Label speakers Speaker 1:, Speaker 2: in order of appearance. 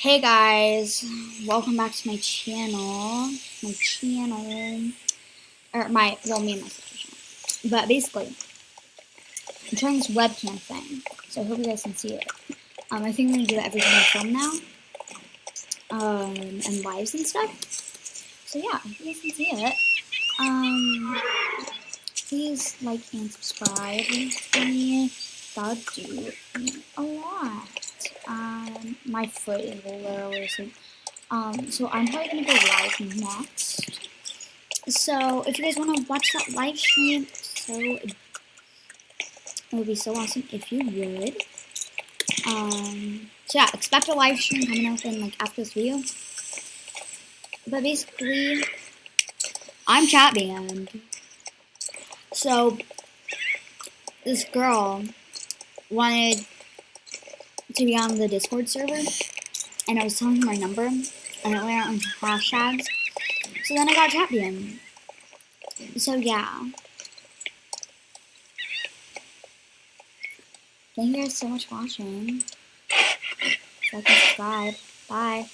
Speaker 1: Hey guys, welcome back to my channel. Me and my sister's channel. But basically, I'm trying this webcam thing, so I hope you guys can see it. I think I'm gonna do that every time I film now, and lives and stuff. So yeah, if you guys can see it, please like and subscribe for me. That would do me a lot. My foot is literally asleep. So I'm probably gonna go live next. So if you guys want to watch that live stream, it would be so awesome if you would. So yeah, expect a live stream coming up in after this video. But basically, I'm chat banned. So this girl wanted to be on the Discord server, and I was telling her my number, and it went out on hashtags. So then I got chat banned. So yeah. Thank you guys so much for watching. Like and subscribe. Bye.